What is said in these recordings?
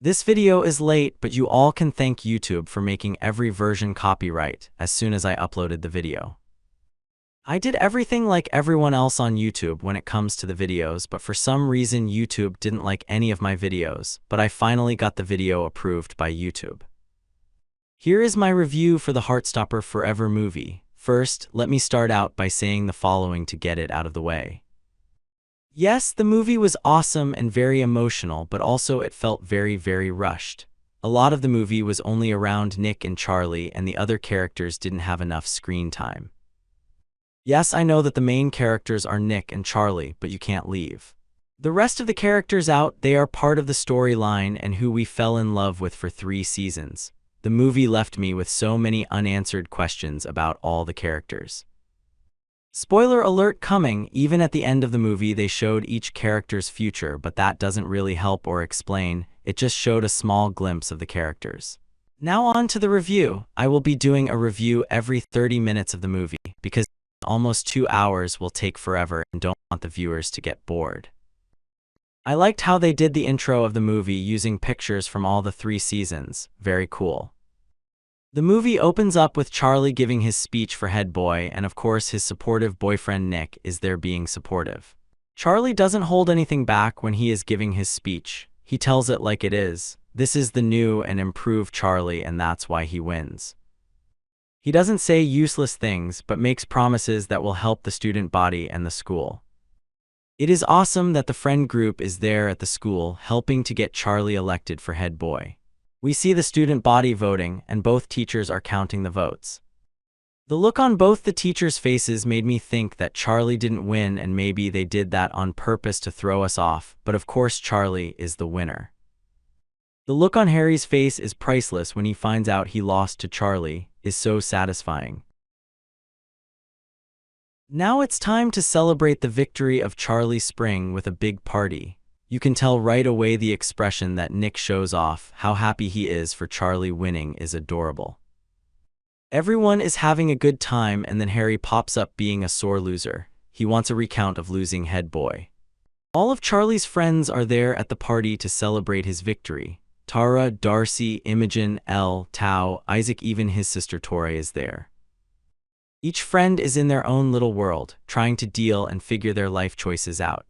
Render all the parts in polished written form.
This video is late, but you all can thank YouTube for making every version copyright as soon as I uploaded the video. I did everything like everyone else on YouTube when it comes to the videos, but for some reason YouTube didn't like any of my videos, but I finally got the video approved by YouTube. Here is my review for the HeartStopper Forever movie. First, let me start out by saying the following to get it out of the way. Yes, the movie was awesome and very emotional, but also it felt very rushed. A lot of the movie was only around Nick and Charlie, and the other characters didn't have enough screen time. Yes, I know that the main characters are Nick and Charlie, but you can't leave the rest of the characters out. They are part of the storyline and who we fell in love with for 3 seasons. The movie left me with so many unanswered questions about all the characters. Spoiler alert coming, even at the end of the movie they showed each character's future, but that doesn't really help or explain, it just showed a small glimpse of the characters. Now on to the review. I will be doing a review every 30 minutes of the movie, because almost 2 hours will take forever and don't want the viewers to get bored. I liked how they did the intro of the movie using pictures from all the 3 seasons, very cool. The movie opens up with Charlie giving his speech for head boy, and of course his supportive boyfriend Nick is there being supportive. Charlie doesn't hold anything back when he is giving his speech. He tells it like it is. This is the new and improved Charlie, and that's why he wins. He doesn't say useless things, but makes promises that will help the student body and the school. It is awesome that the friend group is there at the school helping to get Charlie elected for head boy. We see the student body voting, and both teachers are counting the votes. The look on both the teachers' faces made me think that Charlie didn't win, and maybe they did that on purpose to throw us off, but of course Charlie is the winner. The look on Harry's face is priceless when he finds out he lost to Charlie, is so satisfying. Now it's time to celebrate the victory of Charlie Spring with a big party. You can tell right away the expression that Nick shows off, how happy he is for Charlie winning is adorable. Everyone is having a good time, and then Harry pops up being a sore loser. He wants a recount of losing head boy. All of Charlie's friends are there at the party to celebrate his victory. Tara, Darcy, Imogen, Elle, Tao, Isaac, even his sister Tori is there. Each friend is in their own little world, trying to deal and figure their life choices out.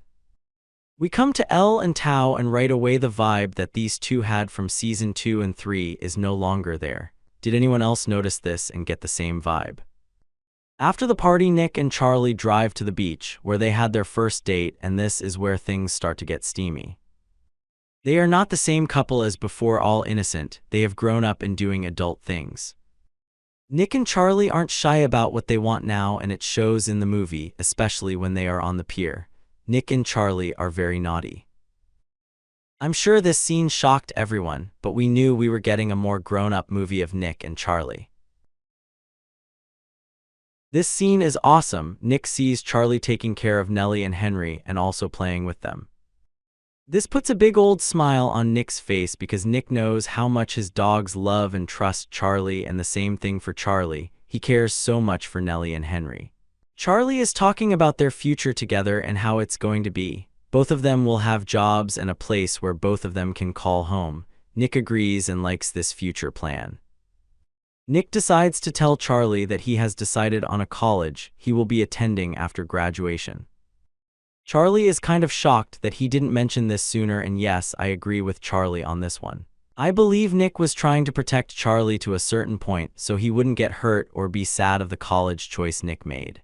We come to Elle and Tao, and right away the vibe that these two had from season 2 and 3 is no longer there. Did anyone else notice this and get the same vibe? After the party, Nick and Charlie drive to the beach, where they had their first date, and this is where things start to get steamy. They are not the same couple as before, all innocent. They have grown up and doing adult things. Nick and Charlie aren't shy about what they want now, and it shows in the movie, especially when they are on the pier. Nick and Charlie are very naughty. I'm sure this scene shocked everyone, but we knew we were getting a more grown-up movie of Nick and Charlie. This scene is awesome. Nick sees Charlie taking care of Nellie and Henry and also playing with them. This puts a big old smile on Nick's face because Nick knows how much his dogs love and trust Charlie, and the same thing for Charlie. He cares so much for Nellie and Henry. Charlie is talking about their future together and how it's going to be. Both of them will have jobs and a place where both of them can call home. Nick agrees and likes this future plan. Nick decides to tell Charlie that he has decided on a college he will be attending after graduation. Charlie is kind of shocked that he didn't mention this sooner, and yes, I agree with Charlie on this one. I believe Nick was trying to protect Charlie to a certain point so he wouldn't get hurt or be sad of the college choice Nick made.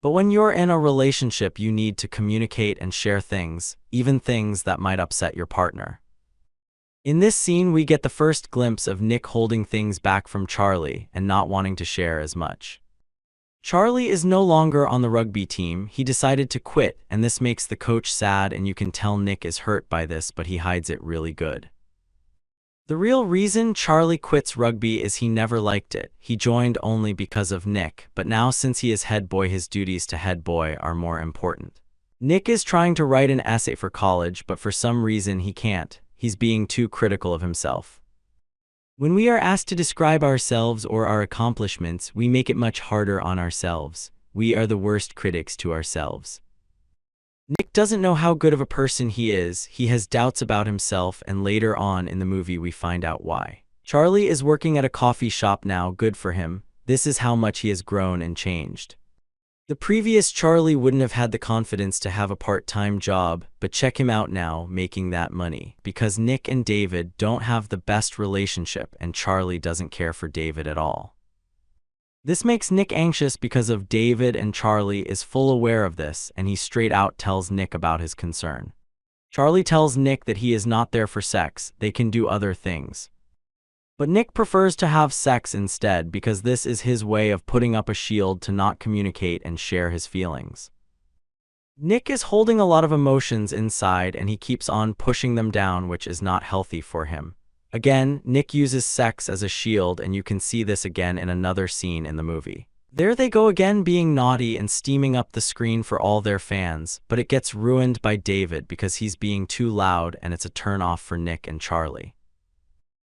But when you're in a relationship, you need to communicate and share things, even things that might upset your partner. In this scene, we get the first glimpse of Nick holding things back from Charlie and not wanting to share as much. Charlie is no longer on the rugby team. He decided to quit, and this makes the coach sad, and you can tell Nick is hurt by this, but he hides it really good. The real reason Charlie quits rugby is he never liked it. He joined only because of Nick, but now since he is head boy, his duties to head boy are more important. Nick is trying to write an essay for college, but for some reason he can't. He's being too critical of himself. When we are asked to describe ourselves or our accomplishments, we make it much harder on ourselves. We are the worst critics to ourselves. Nick doesn't know how good of a person he is, he has doubts about himself, and later on in the movie we find out why. Charlie is working at a coffee shop now, good for him. This is how much he has grown and changed. The previous Charlie wouldn't have had the confidence to have a part-time job, but check him out now, making that money. Because Nick and David don't have the best relationship and Charlie doesn't care for David at all. This makes Nick anxious because of David, and Charlie is full aware of this, and he straight out tells Nick about his concern. Charlie tells Nick that he is not there for sex, they can do other things. But Nick prefers to have sex instead because this is his way of putting up a shield to not communicate and share his feelings. Nick is holding a lot of emotions inside and he keeps on pushing them down, which is not healthy for him. Again, Nick uses sex as a shield, and you can see this again in another scene in the movie. There they go again, being naughty and steaming up the screen for all their fans, but it gets ruined by David because he's being too loud and it's a turn-off for Nick and Charlie.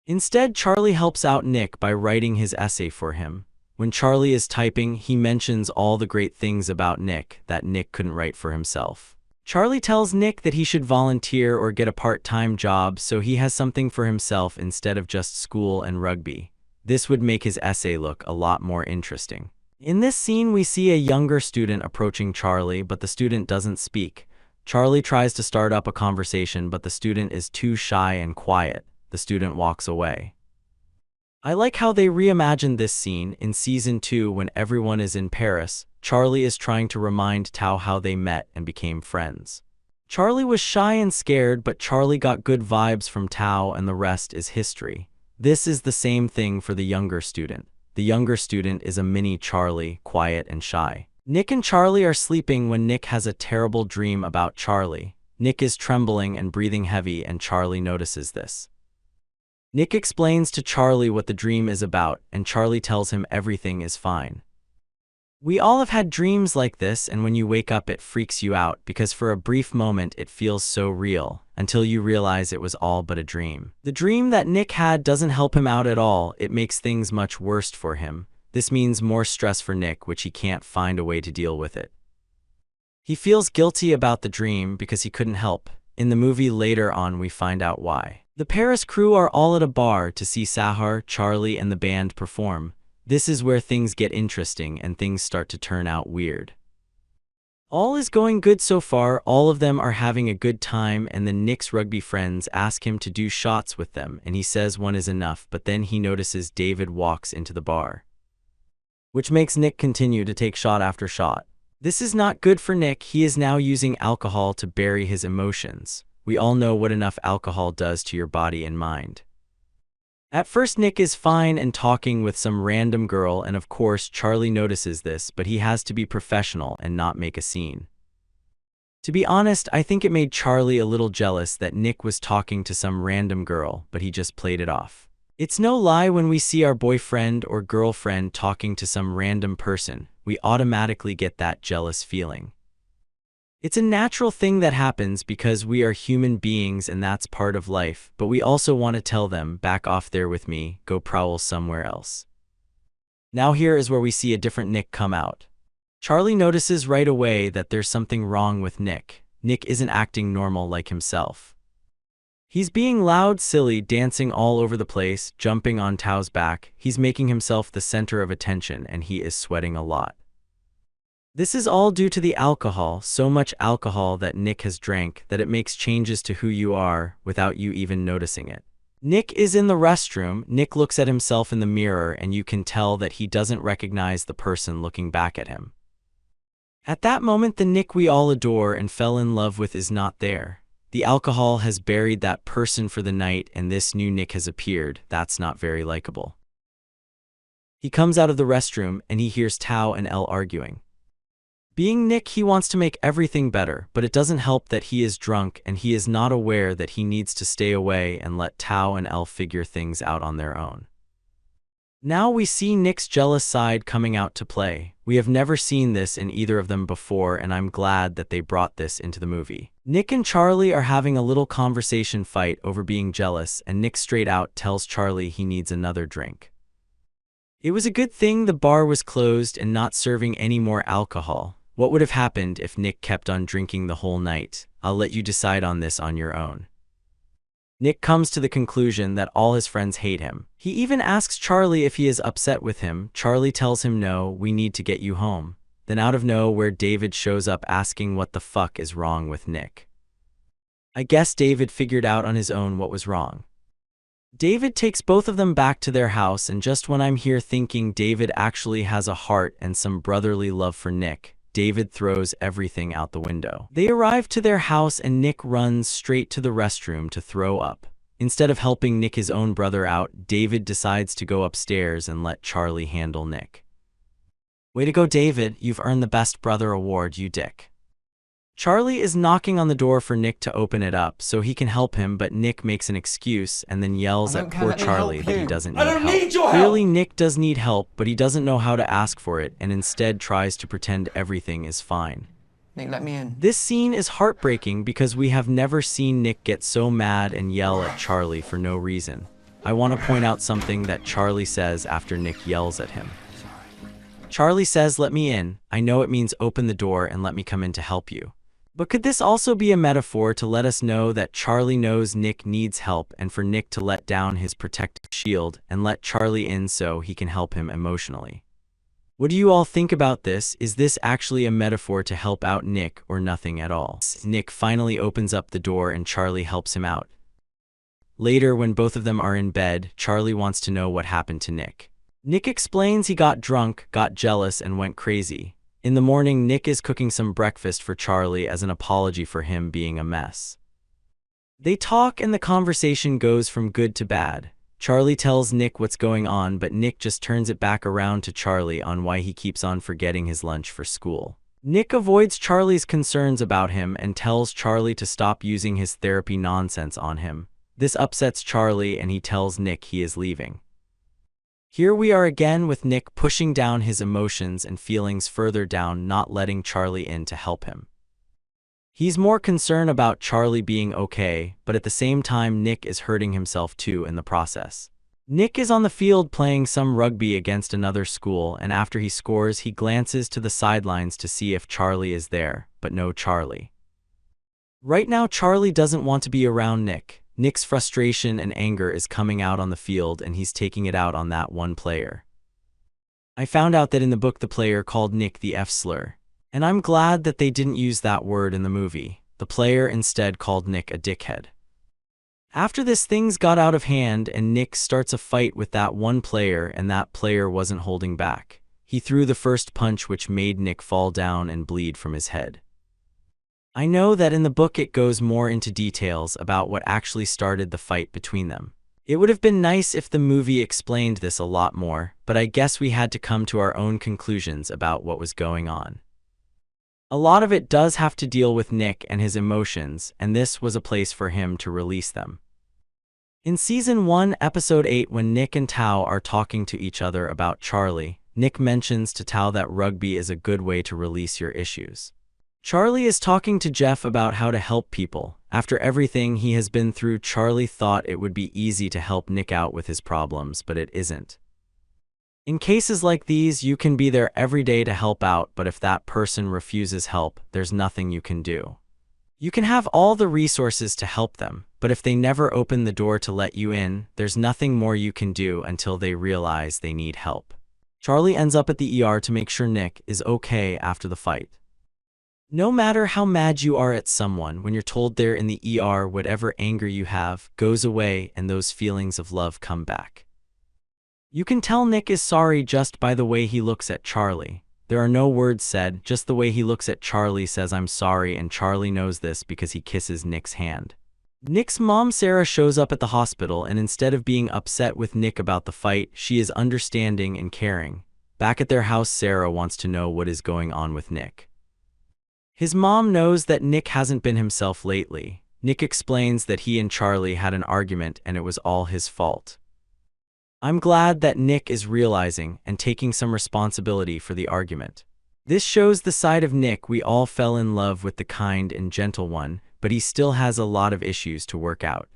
Instead, Charlie helps out Nick by writing his essay for him. When Charlie is typing, he mentions all the great things about Nick that Nick couldn't write for himself. Charlie tells Nick that he should volunteer or get a part-time job so he has something for himself instead of just school and rugby. This would make his essay look a lot more interesting. In this scene, we see a younger student approaching Charlie, but the student doesn't speak. Charlie tries to start up a conversation, but the student is too shy and quiet. The student walks away. I like how they reimagined this scene in Season 2 when everyone is in Paris. Charlie is trying to remind Tao how they met and became friends. Charlie was shy and scared, but Charlie got good vibes from Tao and the rest is history. This is the same thing for the younger student. The younger student is a mini Charlie, quiet and shy. Nick and Charlie are sleeping when Nick has a terrible dream about Charlie. Nick is trembling and breathing heavy, and Charlie notices this. Nick explains to Charlie what the dream is about, and Charlie tells him everything is fine. We all have had dreams like this, and when you wake up it freaks you out because for a brief moment it feels so real, until you realize it was all but a dream. The dream that Nick had doesn't help him out at all, it makes things much worse for him. This means more stress for Nick, which he can't find a way to deal with it. He feels guilty about the dream because he couldn't help. In the movie later on we find out why. The Paris crew are all at a bar to see Sahar, Charlie, and the band perform. This is where things get interesting and things start to turn out weird. All is going good so far, all of them are having a good time, and then Nick's rugby friends ask him to do shots with them, and he says one is enough, but then he notices David walks into the bar, which makes Nick continue to take shot after shot. This is not good for Nick. He is now using alcohol to bury his emotions. We all know what enough alcohol does to your body and mind. At first Nick is fine and talking with some random girl, and of course Charlie notices this, but he has to be professional and not make a scene. To be honest, I think it made Charlie a little jealous that Nick was talking to some random girl, but he just played it off. It's no lie when we see our boyfriend or girlfriend talking to some random person, we automatically get that jealous feeling. It's a natural thing that happens because we are human beings and that's part of life, but we also want to tell them, back off there with me, go prowl somewhere else. Now here is where we see a different Nick come out. Charlie notices right away that there's something wrong with Nick. Nick isn't acting normal like himself. He's being loud, silly, dancing all over the place, jumping on Tao's back. He's making himself the center of attention and he is sweating a lot. This is all due to the alcohol, so much alcohol that Nick has drank that it makes changes to who you are without you even noticing it. Nick is in the restroom. Nick looks at himself in the mirror and you can tell that he doesn't recognize the person looking back at him. At that moment, the Nick we all adore and fell in love with is not there. The alcohol has buried that person for the night and this new Nick has appeared. That's not very likable. He comes out of the restroom and he hears Tao and Elle arguing. Being Nick, he wants to make everything better, but it doesn't help that he is drunk and he is not aware that he needs to stay away and let Tao and Elle figure things out on their own. Now we see Nick's jealous side coming out to play. We have never seen this in either of them before, and I'm glad that they brought this into the movie. Nick and Charlie are having a little conversation fight over being jealous, and Nick straight out tells Charlie he needs another drink. It was a good thing the bar was closed and not serving any more alcohol. What would have happened if Nick kept on drinking the whole night? I'll let you decide on this on your own. Nick comes to the conclusion that all his friends hate him. He even asks Charlie if he is upset with him. Charlie tells him no, we need to get you home. Then out of nowhere, David shows up asking what the fuck is wrong with Nick. I guess David figured out on his own what was wrong. David takes both of them back to their house, and just when I'm here thinking David actually has a heart and some brotherly love for Nick, David throws everything out the window. They arrive to their house and Nick runs straight to the restroom to throw up. Instead of helping Nick his own brother out, David decides to go upstairs and let Charlie handle Nick. Way to go, David, you've earned the best brother award, you dick. Charlie is knocking on the door for Nick to open it up so he can help him, but Nick makes an excuse and then yells at poor Charlie that he doesn't need help. Clearly, Nick does need help, but he doesn't know how to ask for it and instead tries to pretend everything is fine. Nick, let me in. This scene is heartbreaking because we have never seen Nick get so mad and yell at Charlie for no reason. I want to point out something that Charlie says after Nick yells at him. Charlie says, "Let me in. I know it means open the door and let me come in to help you." But could this also be a metaphor to let us know that Charlie knows Nick needs help and for Nick to let down his protective shield and let Charlie in so he can help him emotionally? What do you all think about this? Is this actually a metaphor to help out Nick or nothing at all? Nick finally opens up the door and Charlie helps him out. Later, when both of them are in bed, Charlie wants to know what happened to Nick. Nick explains he got drunk, got jealous, and went crazy. In the morning, Nick is cooking some breakfast for Charlie as an apology for him being a mess. They talk and the conversation goes from good to bad. Charlie tells Nick what's going on, but Nick just turns it back around to Charlie on why he keeps on forgetting his lunch for school. Nick avoids Charlie's concerns about him and tells Charlie to stop using his therapy nonsense on him. This upsets Charlie and he tells Nick he is leaving. Here we are again with Nick pushing down his emotions and feelings further down, not letting Charlie in to help him. He's more concerned about Charlie being okay, but at the same time Nick is hurting himself too in the process. Nick is on the field playing some rugby against another school, and after he scores he glances to the sidelines to see if Charlie is there, but no Charlie. Right now Charlie doesn't want to be around Nick. Nick's frustration and anger is coming out on the field and he's taking it out on that one player. I found out that in the book the player called Nick the F-slur. And I'm glad that they didn't use that word in the movie. The player instead called Nick a dickhead. After this, things got out of hand and Nick starts a fight with that one player, and that player wasn't holding back. He threw the first punch which made Nick fall down and bleed from his head. I know that in the book it goes more into details about what actually started the fight between them. It would have been nice if the movie explained this a lot more, but I guess we had to come to our own conclusions about what was going on. A lot of it does have to deal with Nick and his emotions, and this was a place for him to release them. In Season 1, Episode 8, when Nick and Tao are talking to each other about Charlie, Nick mentions to Tao that rugby is a good way to release your issues. Charlie is talking to Jeff about how to help people. After everything he has been through, Charlie thought it would be easy to help Nick out with his problems, but it isn't. In cases like these, you can be there every day to help out, but if that person refuses help, there's nothing you can do. You can have all the resources to help them, but if they never open the door to let you in, there's nothing more you can do until they realize they need help. Charlie ends up at the ER to make sure Nick is okay after the fight. No matter how mad you are at someone, when you're told they're in the ER, whatever anger you have goes away and those feelings of love come back. You can tell Nick is sorry just by the way he looks at Charlie. There are no words said, just the way he looks at Charlie says I'm sorry, and Charlie knows this because he kisses Nick's hand. Nick's mom Sarah shows up at the hospital, and instead of being upset with Nick about the fight, she is understanding and caring. Back at their house, Sarah wants to know what is going on with Nick. His mom knows that Nick hasn't been himself lately. Nick explains that he and Charlie had an argument and it was all his fault. I'm glad that Nick is realizing and taking some responsibility for the argument. This shows the side of Nick we all fell in love with, the kind and gentle one, but he still has a lot of issues to work out.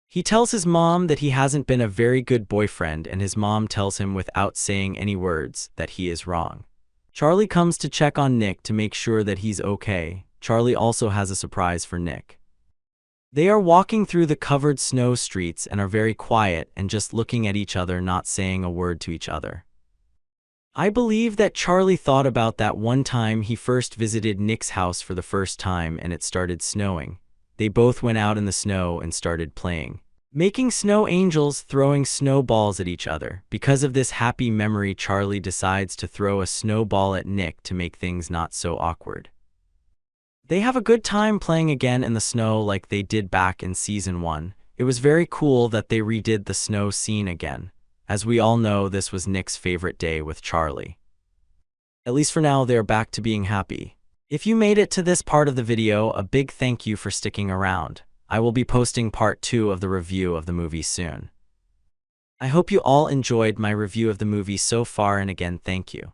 He tells his mom that he hasn't been a very good boyfriend, and his mom tells him without saying any words that he is wrong. Charlie comes to check on Nick to make sure that he's okay. Charlie also has a surprise for Nick. They are walking through the covered snow streets and are very quiet and just looking at each other, not saying a word to each other. I believe that Charlie thought about that one time he first visited Nick's house for the first time and it started snowing. They both went out in the snow and started playing, making snow angels, throwing snowballs at each other. Because of this happy memory, Charlie decides to throw a snowball at Nick to make things not so awkward. They have a good time playing again in the snow like they did back in season 1. It was very cool that they redid the snow scene again. As we all know, this was Nick's favorite day with Charlie. At least for now, they're back to being happy. If you made it to this part of the video, a big thank you for sticking around. I will be posting part 2 of the review of the movie soon. I hope you all enjoyed my review of the movie so far, and again, thank you.